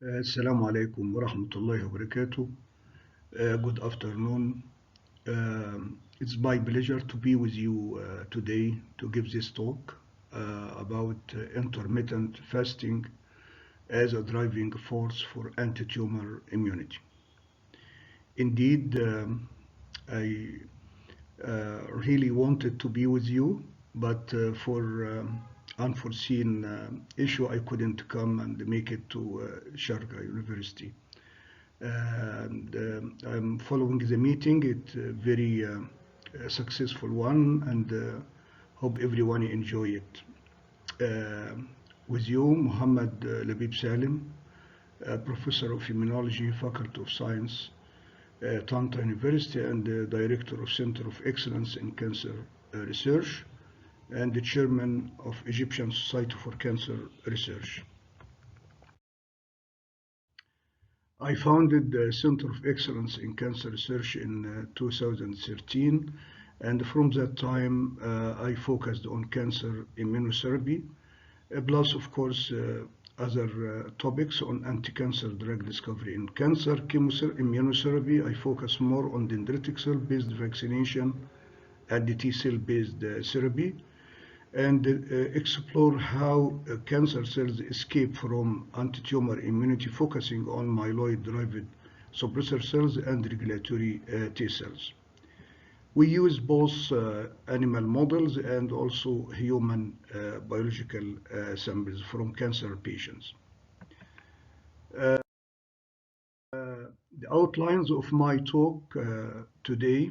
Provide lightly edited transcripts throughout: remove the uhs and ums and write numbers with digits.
السلام عليكم ورحمة الله وبركاته. Good afternoon. It's my pleasure to be with you today to give this talk about intermittent fasting as a driving force for anti-tumor immunity. Indeed, I really wanted to be with you, but for unforeseen issue, I couldn't come and make it to Sharjah University. And I'm following the meeting. It's a very successful one, and hope everyone enjoy it. With you, Mohamed Lebib Salem, Professor of Immunology, Faculty of Science, Tanta University, and Director of Center of Excellence in Cancer Research, and the Chairman of Egyptian Society for Cancer Research. I founded the Center of Excellence in Cancer Research in 2013, and from that time I focused on cancer immunotherapy, plus of course other topics on anti-cancer drug discovery in cancer immunotherapy. I focus more on dendritic cell-based vaccination and the T-cell-based therapy, and explore how cancer cells escape from anti-tumor immunity, focusing on myeloid-derived suppressor cells and regulatory T cells. We use both animal models and also human biological samples from cancer patients. The outlines of my talk today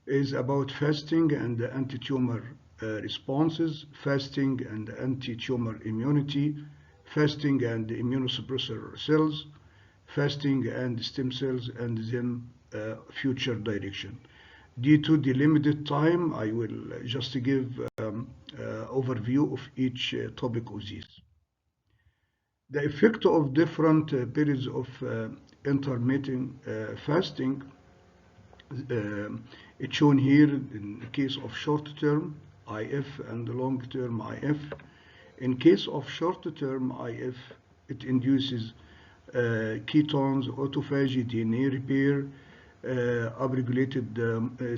is about fasting and the anti-tumor responses, fasting and anti-tumor immunity, fasting and immunosuppressor cells, fasting and stem cells, and then future direction. Due to the limited time, I will just give overview of each topic of these. The effect of different periods of intermittent fasting it's shown here in the case of short-term IF and long-term IF. In case of short-term IF, it induces ketones, autophagy, DNA repair, upregulated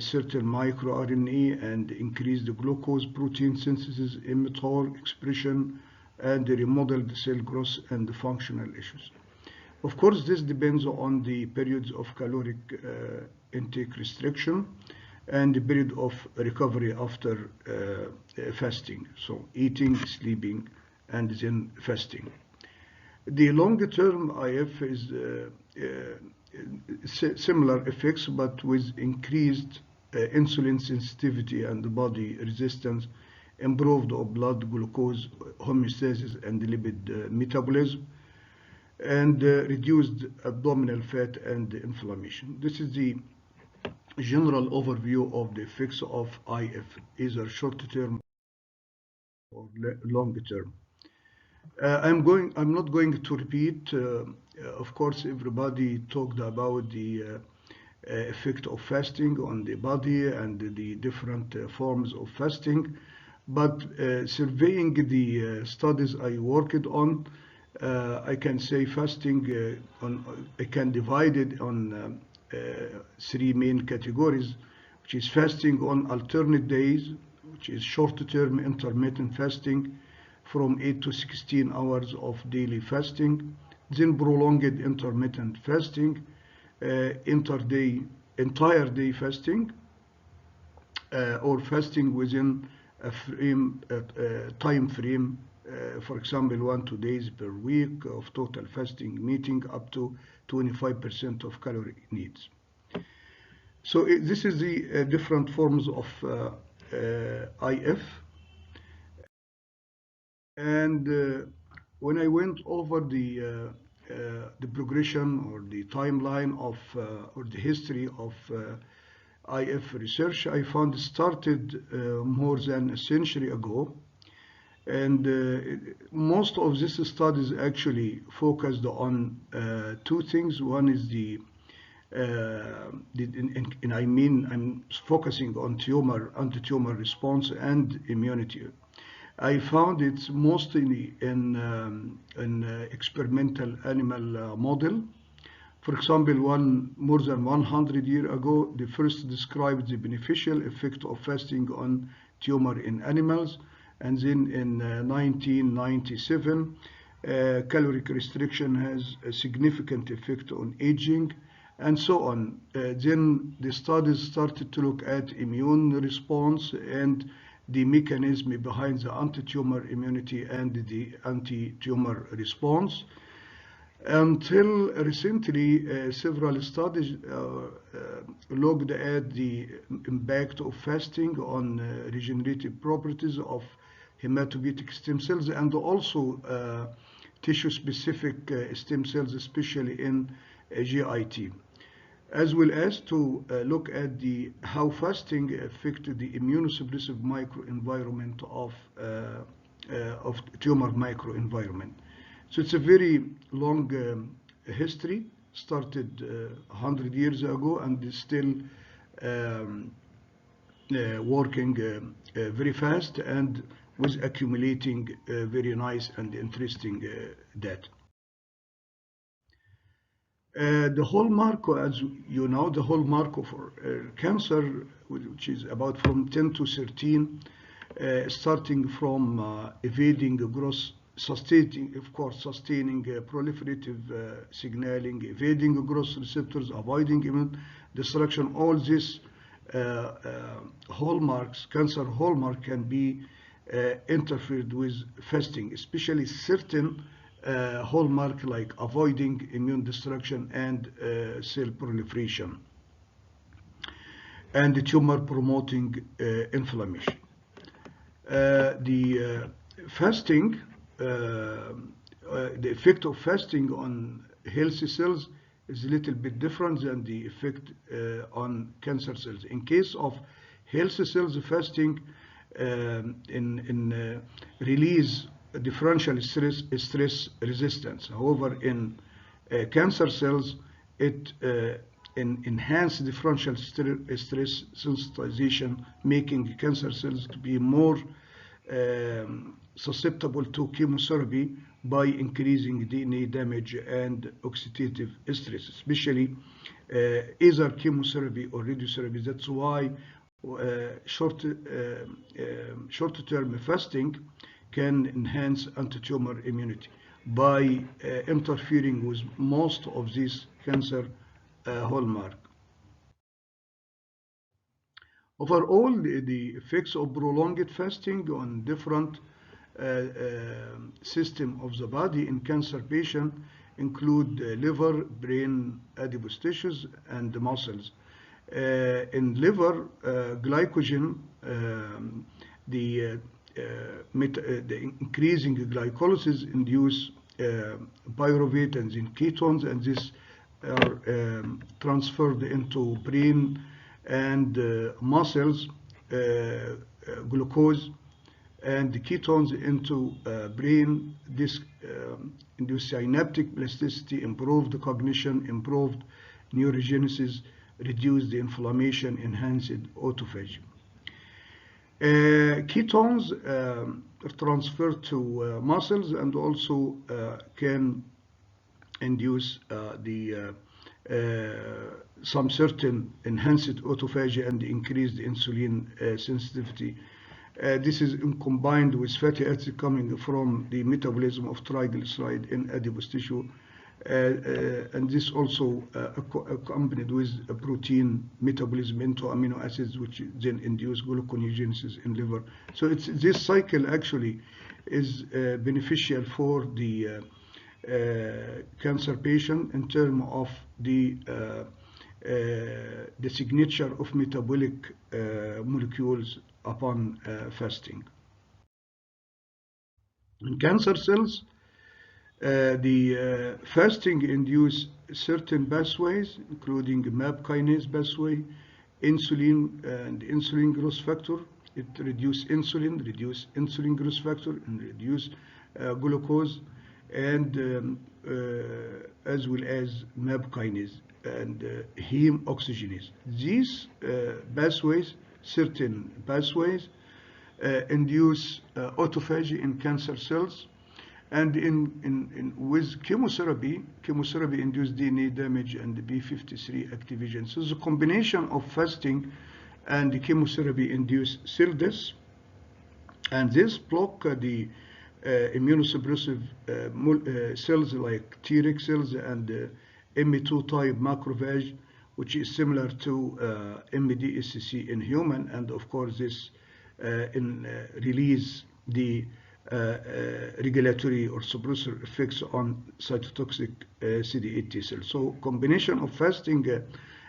certain microRNA, and increased glucose protein synthesis, mTOR expression, and remodeled cell growth and functional issues. Of course, this depends on the periods of caloric intake restriction and the period of recovery after fasting. So eating, sleeping, and then fasting. The longer-term IF is similar effects, but with increased insulin sensitivity and body resistance, improved blood glucose homeostasis and lipid metabolism, and reduced abdominal fat and inflammation. This is the general overview of the effects of IF, either short-term or long-term. I'm not going to repeat. Of course, everybody talked about the effect of fasting on the body and the different forms of fasting. But surveying the studies I worked on, I can say fasting I can divide it on three main categories, which is fasting on alternate days, which is short-term intermittent fasting from 8 to 16 hours of daily fasting, then prolonged intermittent fasting, entire day fasting, or fasting within a time frame, for example, 1-2 days per week of total fasting, meeting up to 25% of calorie needs. So this is the different forms of IF. And when I went over the progression or the timeline of or the history of IF research, I found it started more than a century ago. And most of these studies actually focused on two things. One is I'm focusing on anti-tumor response and immunity. I found it's mostly in experimental animal model. For example, more than 100 years ago, they first described the beneficial effect of fasting on tumor in animals, and then in 1997, caloric restriction has a significant effect on aging, and so on. Then the studies started to look at immune response and the mechanism behind the anti-tumor immunity and the anti-tumor response. Until recently, several studies looked at the impact of fasting on regenerative properties of hematopoietic stem cells, and also tissue-specific stem cells, especially in GIT, as well as to look at how fasting affected the immunosuppressive microenvironment of tumor microenvironment. So it's a very long history, started 100 years ago, and is still working very fast and with accumulating very nice and interesting data. The hallmark, as you know, the hallmark for cancer, which is about from 10 to 13, starting from evading gross, sustaining proliferative signaling, evading gross receptors, avoiding immune destruction. All these hallmarks, cancer hallmark, can be interfered with fasting, especially certain hallmark like avoiding immune destruction and cell proliferation, and the tumor promoting inflammation. The fasting, the effect of fasting on healthy cells is a little bit different than the effect on cancer cells. In case of healthy cells, fasting release differential stress resistance. However, in cancer cells, it enhances differential stress sensitization, making cancer cells to be more susceptible to chemotherapy by increasing DNA damage and oxidative stress, especially either chemotherapy or radiotherapy. That's why short-term fasting can enhance anti-tumor immunity by interfering with most of these cancer hallmark. Overall, the effects of prolonged fasting on different system of the body in cancer patient include liver, brain, adipose tissues, and the muscles. In liver, glycogen, the increasing glycolysis induce pyruvate and then ketones, and this are transferred into brain and muscles, glucose and the ketones into brain. This induce synaptic plasticity, improved cognition, improved neurogenesis, reduce the inflammation, enhanced autophagy. Ketones are transferred to muscles and also can induce some certain enhanced autophagy and increased insulin sensitivity. This is combined with fatty acids coming from the metabolism of triglyceride in adipose tissue, and this also accompanied with a protein metabolism into amino acids, which then induce gluconeogenesis in liver. So this cycle actually is beneficial for the cancer patient in terms of the signature of metabolic molecules upon fasting. In cancer cells, the fasting induces certain pathways, including MAP kinase pathway, insulin and insulin growth factor. It reduces insulin growth factor, and reduce glucose, and as well as MAP kinase and heme oxygenase. These pathways, certain pathways, induce autophagy in cancer cells. And with chemotherapy induces DNA damage and p53 activation. So the combination of fasting and chemotherapy induce cell death, and this block the immunosuppressive cells like Treg cells and M2 type macrophage, which is similar to MDSC in human, and of course this release the regulatory or suppressor effects on cytotoxic CD8 T cells. So combination of fasting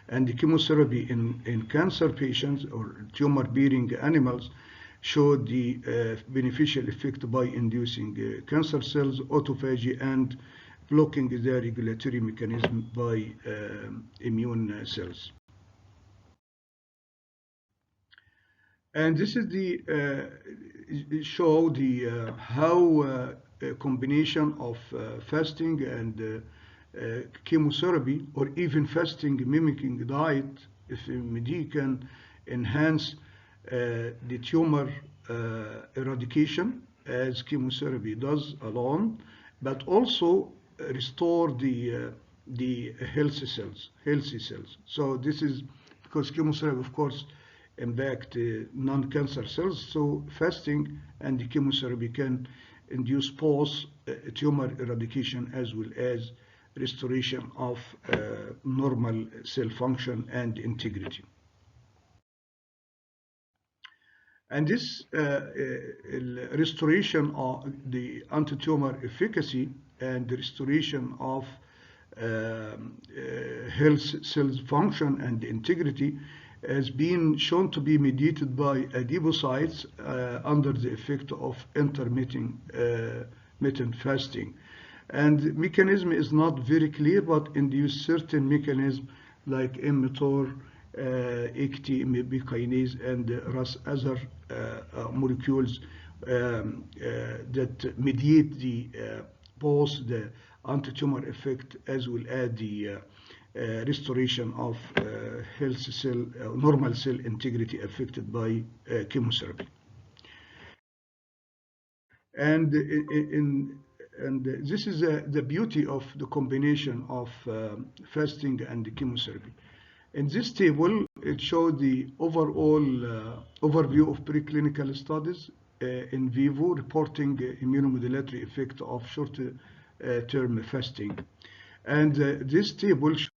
and chemotherapy in cancer patients or tumor-bearing animals showed the beneficial effect by inducing cancer cells, autophagy, and blocking the regulatory mechanism by immune cells. And this is the show the how a combination of fasting and chemotherapy, or even fasting mimicking diet, if MD can enhance the tumor eradication as chemotherapy does alone, but also restore the healthy cells. So this is because chemotherapy, of course, impact non-cancer cells. So fasting and the chemotherapy can induce both tumor eradication as well as restoration of normal cell function and integrity. And this restoration of the anti-tumor efficacy and the restoration of health cells function and integrity has been shown to be mediated by adipocytes under the effect of intermittent fasting. And the mechanism is not very clear, but induce certain mechanisms like mTOR, AKT, MAP kinase, and other molecules that mediate the both the anti-tumor effect as well as the restoration of healthy cell, normal cell integrity affected by chemotherapy. And this is the beauty of the combination of fasting and chemotherapy. In this table, it shows the overall overview of preclinical studies in vivo reporting immunomodulatory effect of short-term fasting. And this table shows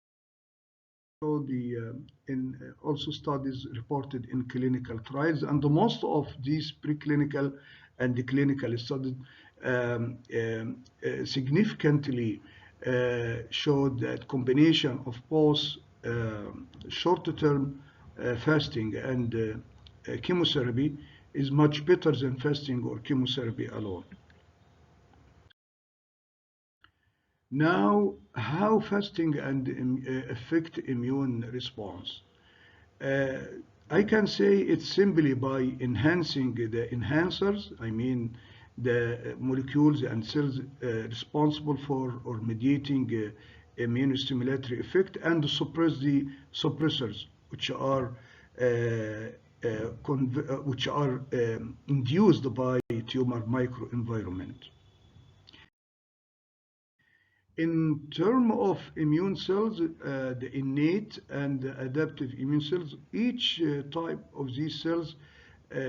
the also studies reported in clinical trials, and most of these preclinical and the clinical studies significantly showed that combination of both short-term fasting and chemotherapy is much better than fasting or chemotherapy alone. Now, how fasting and affect immune response? I can say it's simply by enhancing the enhancers, I mean the molecules and cells responsible for or mediating immune stimulatory effect, and suppress the suppressors, which are induced by tumor microenvironment. In terms of immune cells, the innate and the adaptive immune cells, each type of these cells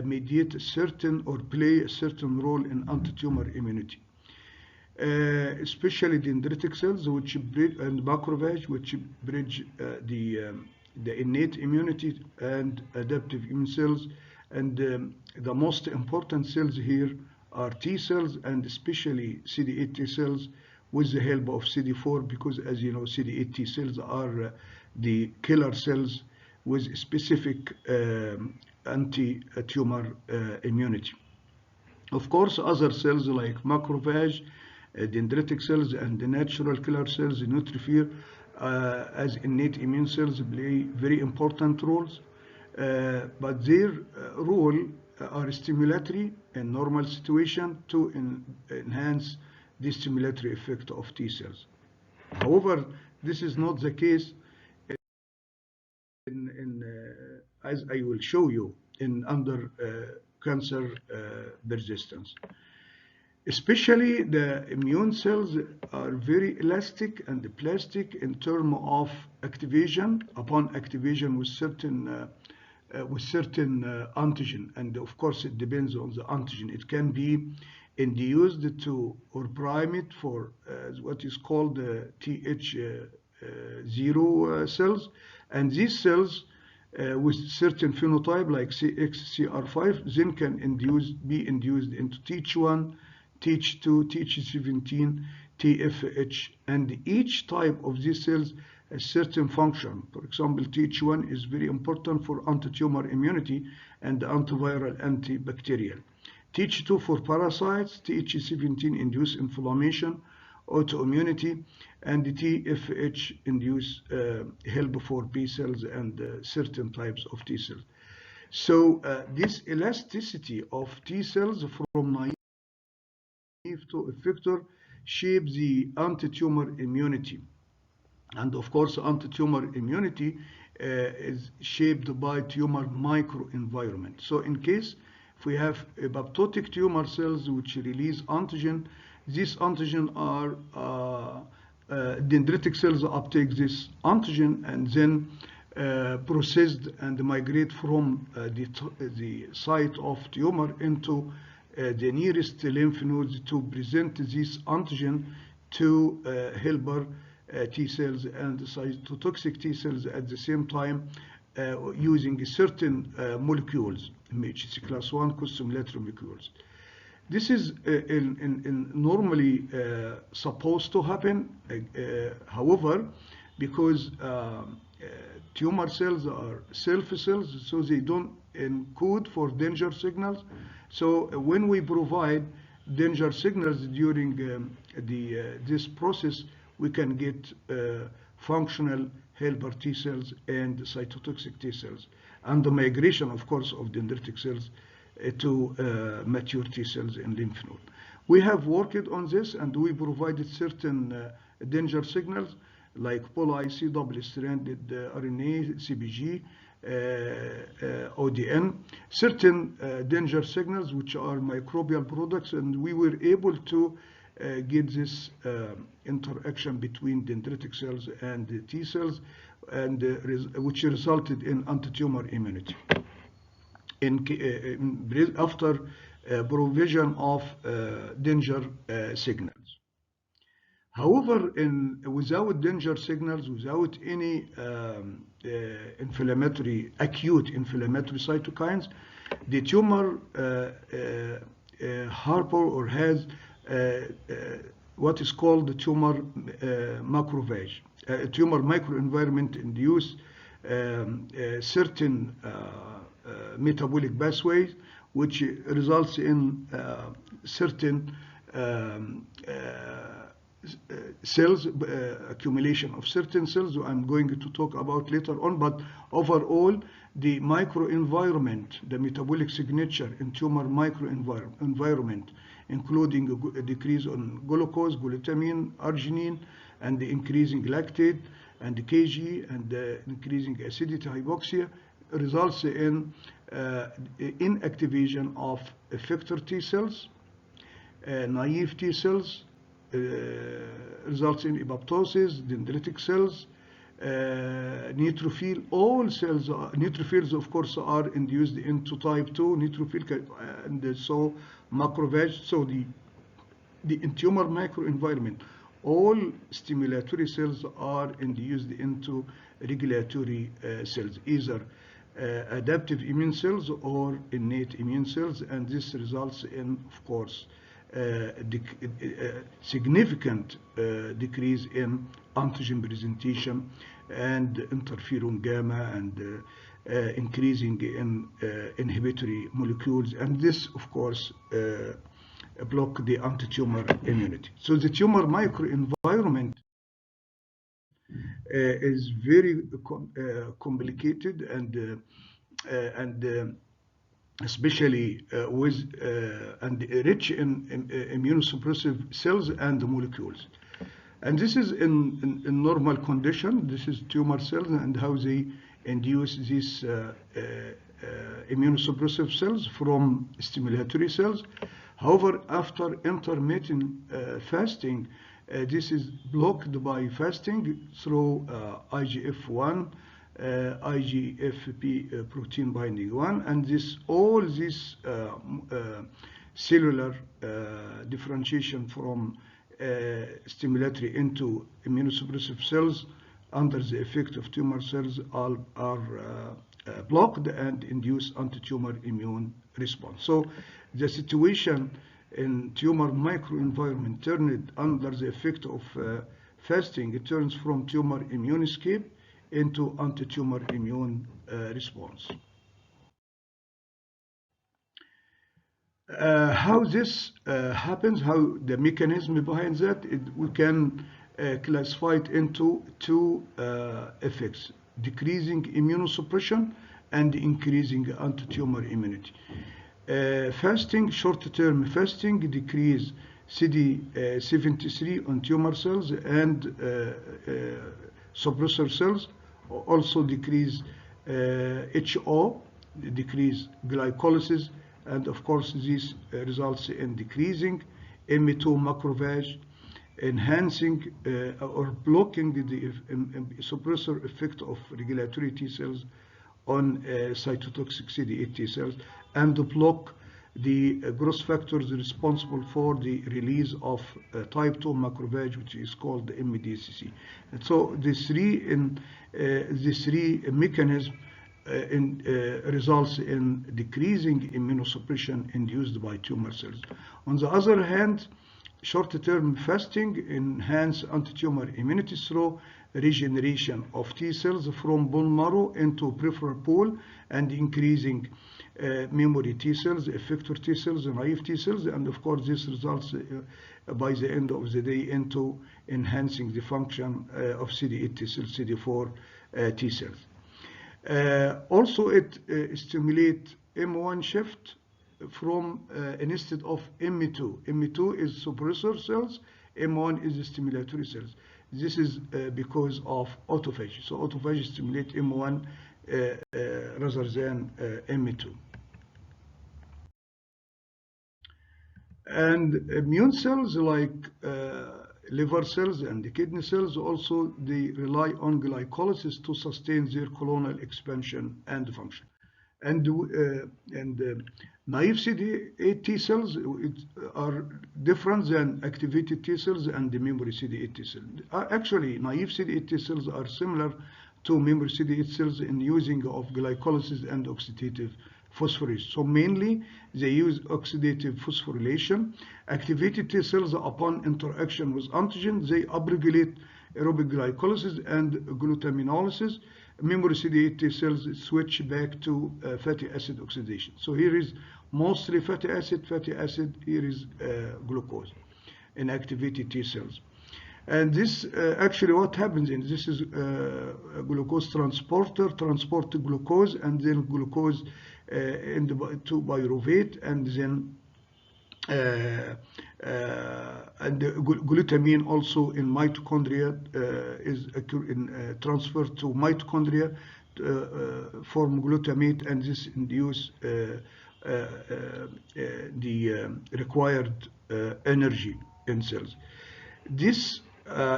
mediate a certain or play a certain role in anti-tumor immunity. Especially dendritic cells, which bridge, and macrophage, which bridge the innate immunity and adaptive immune cells. And the most important cells here are T cells, and especially CD8 T cells, with the help of CD4, because as you know, CD8 T cells are the killer cells with specific anti-tumor immunity. Of course, other cells like macrophage, dendritic cells, and the natural killer cells, neutrophil, as innate immune cells, play very important roles, but their role are stimulatory in normal situation to enhance the stimulatory effect of T cells. However, this is not the case as I will show you in under cancer persistence. Especially the immune cells are very elastic and plastic in terms of activation upon activation with certain antigen, and of course it depends on the antigen. It can be induced to or primed for what is called Th0 cells, and these cells with certain phenotype like CXCR5 then can be induced into Th1, Th2, Th17, TFH, and each type of these cells a certain function. For example, Th1 is very important for anti-tumor immunity and antiviral, antibacterial. Th2 for parasites, Th17 induce inflammation, autoimmunity, and the TFH induce help for B cells and certain types of T cells. So this elasticity of T cells from naive to effector shape the anti-tumor immunity. And of course, anti-tumor immunity is shaped by tumor microenvironment. So in case if we have apoptotic tumor cells which release antigen, these antigen are dendritic cells uptake this antigen and then processed and migrate from the site of tumor into the nearest lymph nodes to present this antigen to helper T cells and cytotoxic T cells at the same time using certain molecules, MHC class 1 costimulatory molecules. This is normally supposed to happen. However, because tumor cells are self cells, so they don't encode for danger signals. So when we provide danger signals during this process, we can get functional helper T cells and cytotoxic T cells, and the migration, of course, of dendritic cells to mature T cells in lymph node. We have worked on this, and we provided certain danger signals like poly-IC double-stranded RNA, CpG, ODN, certain danger signals which are microbial products, and we were able to get this interaction between dendritic cells and the T cells, and which resulted in anti-tumor immunity after provision of danger signals. However, without danger signals, without any acute inflammatory cytokines, the tumor harbor or has what is called the tumor macrophage. Tumor microenvironment induce certain metabolic pathways, which results in certain cells, accumulation of certain cells I'm going to talk about later on, but overall the microenvironment, the metabolic signature in tumor microenvironment, including a decrease on glucose, glutamine, arginine, and the increasing lactate and the Kg and increasing acidity, hypoxia, results in inactivation of effector T cells, naive T cells, results in apoptosis, dendritic cells, neutrophil. All cells, neutrophils of course are induced into type 2 neutrophil, and so macrophage. So the tumor microenvironment, all stimulatory cells are induced into regulatory cells, either adaptive immune cells or innate immune cells, and this results in, of course, significant decrease in antigen presentation and interferon gamma, and increasing in inhibitory molecules, and this of course block the anti-tumor immunity. So the tumor microenvironment is very complicated, and especially with and rich in immunosuppressive cells and molecules. And this is in normal condition. This is tumor cells and how they induce this immunosuppressive cells from stimulatory cells. However, after intermittent fasting, this is blocked by fasting through IGF-1, IGFP protein binding 1, and all this cellular differentiation from stimulatory into immunosuppressive cells under the effect of tumor cells are blocked and induce anti-tumor immune response. So the situation in tumor microenvironment turned under the effect of fasting, it turns from tumor immune escape into anti-tumor immune response. How this happens, how the mechanism behind that, we can classify it into two effects: decreasing immunosuppression and increasing anti-tumor immunity. Fasting, short-term fasting, decrease CD73 on tumor cells and suppressor cells, also decrease HO, decrease glycolysis, and of course this results in decreasing M2 macrophage, enhancing or blocking the suppressor effect of regulatory T cells on cytotoxic CD8 T cells, and block the growth factors responsible for the release of type 2 macrophage, which is called the MDCC. And so the three mechanisms results in decreasing immunosuppression induced by tumor cells. On the other hand, short-term fasting enhance anti-tumor immunity through regeneration of T cells from bone marrow into peripheral pool and increasing memory T cells, effector T cells, naive T cells, and of course this results by the end of the day into enhancing the function of CD8 T cells, CD4 T cells. Also it stimulates M1 shift from instead of M2. M2 is suppressor cells, M1 is stimulatory cells. This is because of autophagy. So autophagy stimulates M1 rather than M2. And immune cells like liver cells and the kidney cells also, they rely on glycolysis to sustain their clonal expansion and function. And naive CD8 T cells are different than activated T cells and the memory CD8 T cells. Actually, naive CD8 T cells are similar to memory CD8 cells in using of glycolysis and oxidative phosphorylation. So mainly they use oxidative phosphorylation. Activated T cells, upon interaction with antigen, they upregulate aerobic glycolysis and glutaminolysis. Memory CD8 T cells switch back to fatty acid oxidation. So here is mostly fatty acid, here is glucose in activated T cells. And this actually what happens in this is a glucose transporter, transport glucose, and then glucose to pyruvate, and then and the glutamine also in mitochondria is transferred to mitochondria form glutamate, and this induce the required energy in cells. This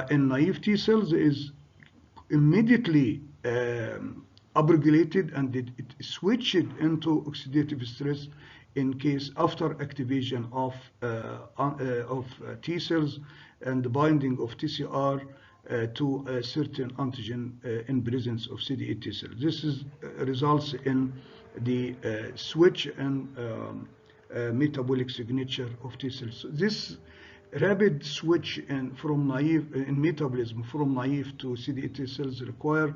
in naive T cells is immediately upregulated, and it switched into oxidative stress in case after activation of T cells and the binding of TCR to a certain antigen in presence of CD8 T cells. This is results in the switch and metabolic signature of T cells. So this rapid switch from naive in metabolism from naive to CD8 T cells require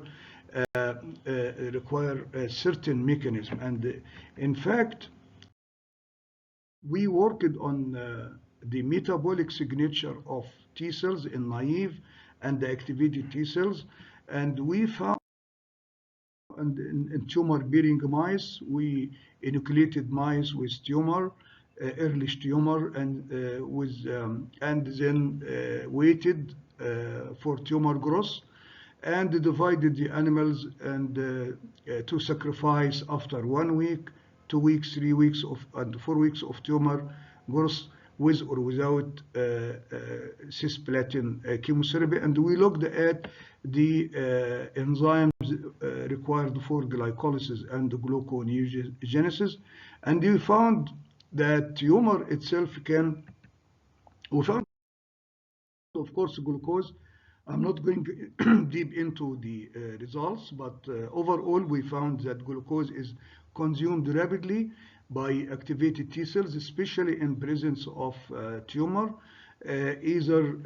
a certain mechanism, and in fact we worked on the metabolic signature of T cells in naive and the activated T cells, and we found in tumor-bearing mice, we inoculated mice with tumor, early tumor, and and then waited for tumor growth. and divided the animals and to sacrifice after 1 week, 2 weeks, 3 weeks and 4 weeks of tumor growth with or without cisplatin chemotherapy. And we looked at the enzymes required for glycolysis and gluconeogenesis, and we found that tumor itself we found, of course, glucose. I'm not going deep into the results, but overall we found that glucose is consumed rapidly by activated T cells, especially in presence of tumor, either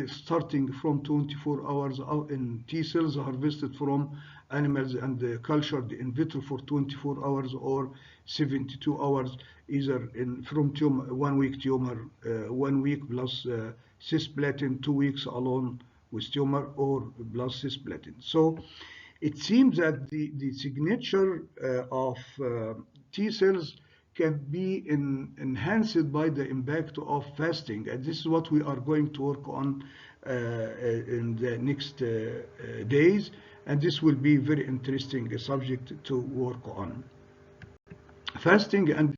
starting from 24 hours in T cells harvested from animals and cultured in vitro for 24 hours, or 72 hours, either from tumor, 1 week tumor, 1 week plus cisplatin, 2 weeks alone with tumor, or plus cisplatin. So it seems that the signature of T cells can be enhanced by the impact of fasting, and this is what we are going to work on in the next days, and this will be very interesting subject to work on. Fasting and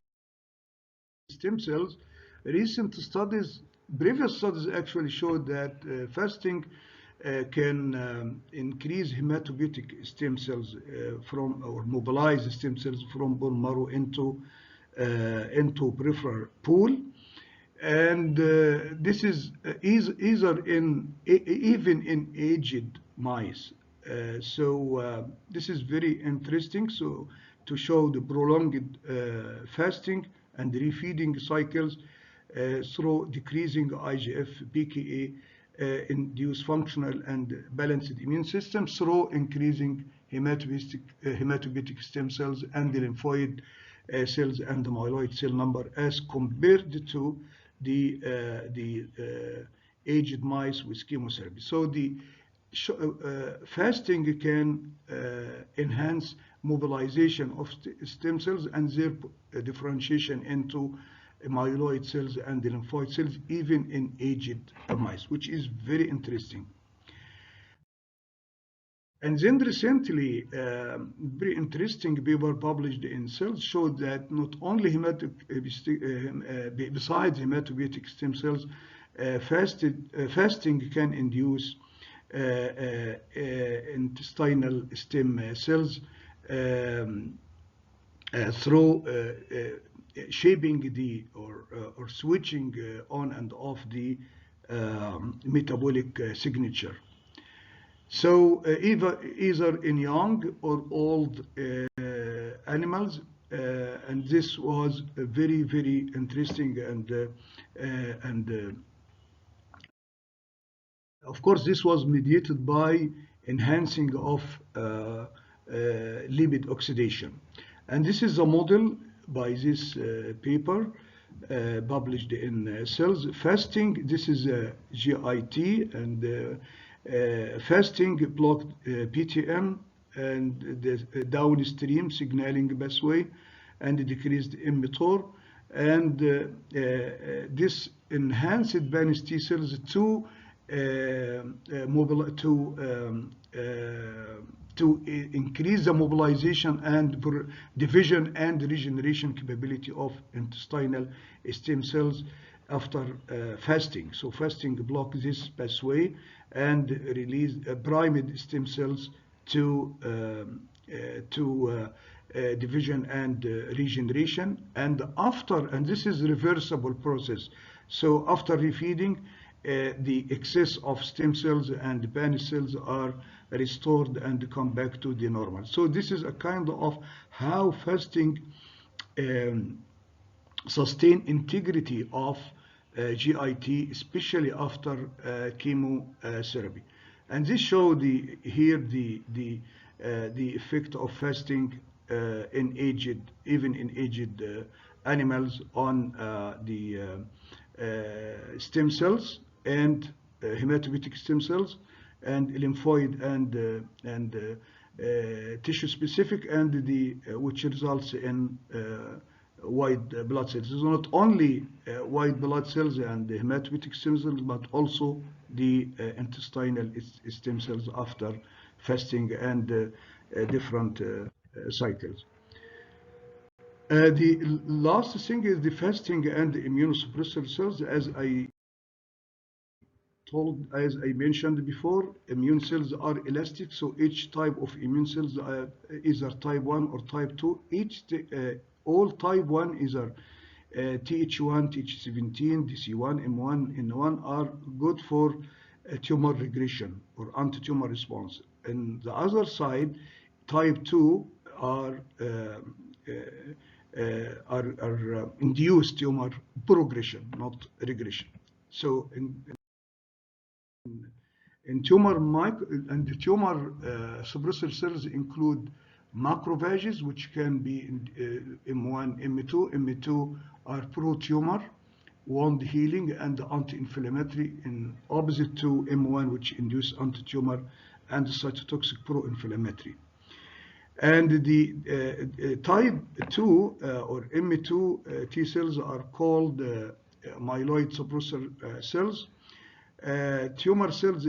stem cells. Recent studies, previous studies actually showed that fasting can increase hematopoietic stem cells or mobilize stem cells from bone marrow into peripheral pool, and this is either even in aged mice. So this is very interesting. So to show the prolonged fasting and refeeding cycles through decreasing IGF, PKA, induce functional and balanced immune system through increasing hematopoietic stem cells and the lymphoid cells and the myeloid cell number as compared to the aged mice with chemotherapy. So the fasting can enhance mobilization of stem cells and their differentiation into myeloid cells and the lymphoid cells, even in aged mice, which is very interesting. And then recently, very interesting paper published in Cells showed that not only besides hematopoietic stem cells, fasting can induce intestinal stem cells through shaping or switching on and off the metabolic signature. So either in young or old animals, and this was very, very interesting, and of course this was mediated by enhancing of lipid oxidation. And this is a model by this paper published in Cells. Fasting, this is GIT, and fasting blocked PTM and the downstream signaling pathway and decreased mTOR, and this enhanced Bannis T cells to increase the mobilization and division and regeneration capability of intestinal stem cells after fasting. So fasting blocks this pathway and release primed stem cells to division and regeneration. And this is a reversible process. So after refeeding, the excess of stem cells and Bannis cells are restored and come back to the normal. So this is a kind of how fasting sustain integrity of GIT, especially after chemotherapy. And this show the effect of fasting even in aged animals on the stem cells and hematopoietic stem cells and lymphoid and tissue specific, and which results in white blood cells. It's not only white blood cells and hematopoietic stem cells, but also the intestinal stem cells after fasting and different cycles. The last thing is the fasting and the immunosuppressor cells. As I mentioned before, immune cells are elastic, so each type of immune cells are either type 1 or type 2. All type 1 either Th1, Th17, DC1, M1, N1 are good for tumor regression or anti-tumor response. And the other side, type 2 are induced tumor progression, not regression. So in tumor and the tumor suppressor cells include macrophages, which can be M1, M2. M2 are pro-tumor, wound healing, and anti-inflammatory, in opposite to M1, which induce anti-tumor and cytotoxic pro-inflammatory. And the type 2 or M2 T cells are called myeloid suppressor cells. Tumor cells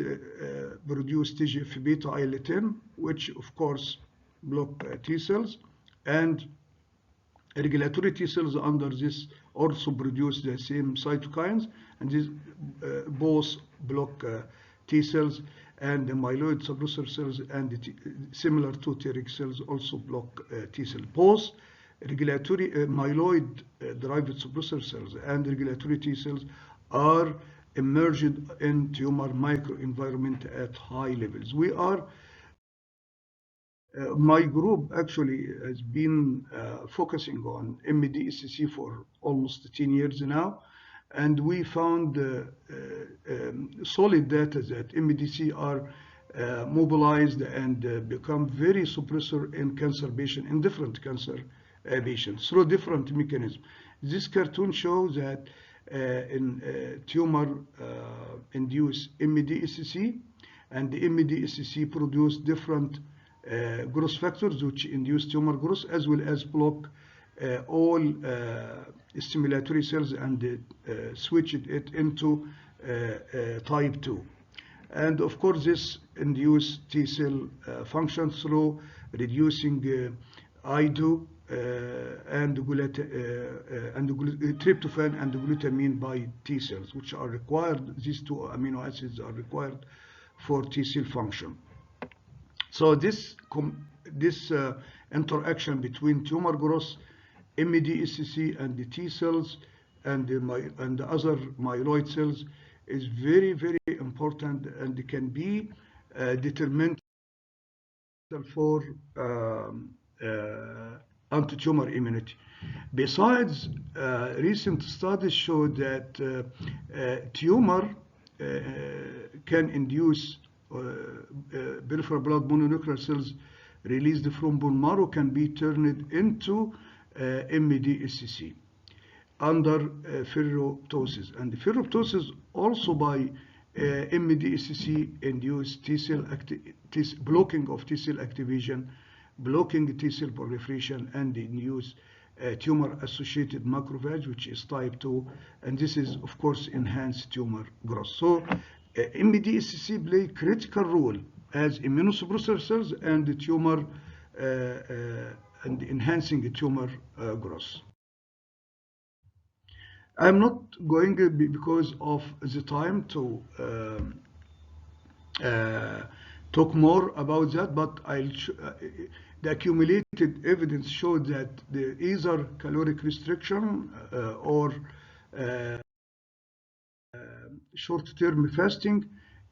produce TGF-beta IL-10, which of course block T cells, and regulatory T cells under this also produce the same cytokines, and these both block T cells, and the myeloid suppressor cells and similar to Treg cells also block T cells. Both regulatory myeloid derived suppressor cells and regulatory T cells are emerged in tumor microenvironment at high levels. We are my group actually has been focusing on MDSCC for almost 10 years now, and we found solid data that MDC are mobilized and become very suppressor in cancer patients, in different cancer patients through different mechanisms. This cartoon shows that in tumor induced MDSCC, and the MDSCC produce different growth factors which induce tumor growth, as well as block all stimulatory cells and switch it into type 2. And of course, this induces T cell function through reducing IDO and tryptophan and glutamine by T cells, which are required. These two amino acids are required for T cell function. So this interaction between tumor growth, MDSCC, and the T cells and the other myeloid cells is very, very important, and can be determined for anti-tumor immunity. Besides, recent studies show that tumor can induce peripheral blood mononuclear cells released from bone marrow can be turned into MDSCC under ferroptosis. And the ferroptosis also by MDSCC induce blocking of T cell activation, blocking T cell proliferation, and induce tumor-associated macrophage, which is type 2, and this is, of course, enhanced tumor growth. So MDSCC play a critical role as immunosuppressor cells and the tumor and enhancing the tumor growth. I'm not going because of the time to talk more about that, but the accumulated evidence showed that either caloric restriction or short-term fasting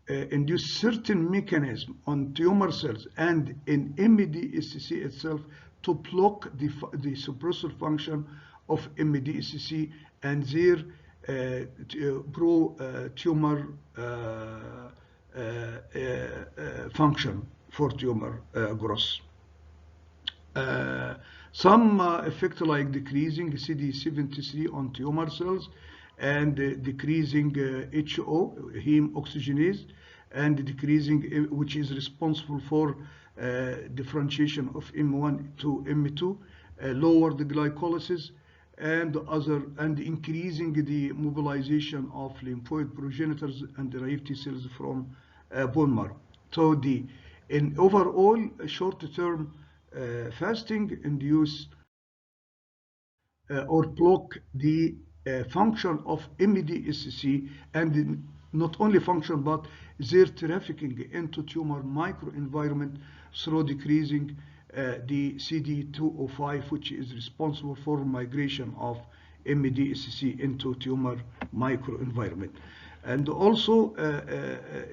induce certain mechanism on tumor cells and in MDSCC itself to block the suppressor function of MDSCC and their pro-tumor function for tumor growth. Some effect like decreasing CD73 on tumor cells and decreasing HO, heme oxygenase, and decreasing, which is responsible for differentiation of M1 to M2, lower the glycolysis, and increasing the mobilization of lymphoid progenitors and naive T cells from bone marrow. So in overall short-term fasting induce or block the function of MDSC, and not only function but their trafficking into tumor microenvironment through decreasing the CD205, which is responsible for migration of MDSC into tumor microenvironment, and also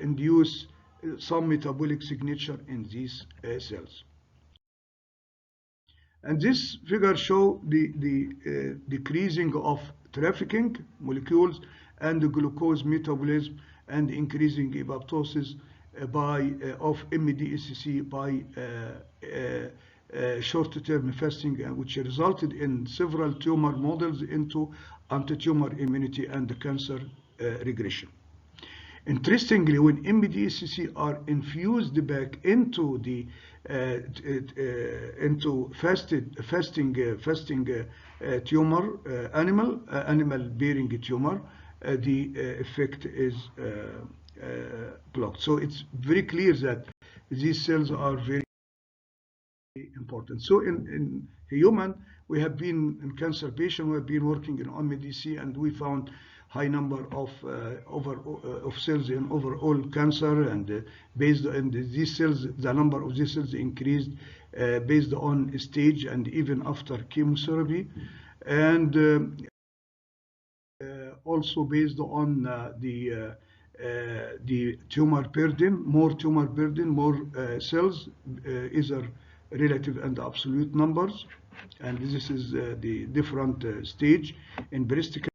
induce some metabolic signature in these cells. And this figure shows the decreasing of trafficking molecules and the glucose metabolism and increasing apoptosis of MDSC by short-term fasting, which resulted in several tumor models into anti-tumor immunity and cancer regression. Interestingly, when MDSC are infused back into the fasting tumor animal bearing tumor, the effect is blocked. So it's very clear that these cells are very important. So in human, we have been in cancer patient, we have been working in MDC, and we found high number of cells in overall cancer, and based on these cells, the number of these cells increased based on stage and even after chemotherapy, and also based on the tumor burden, more cells, either relative and absolute numbers, and this is the different stage in breast cancer.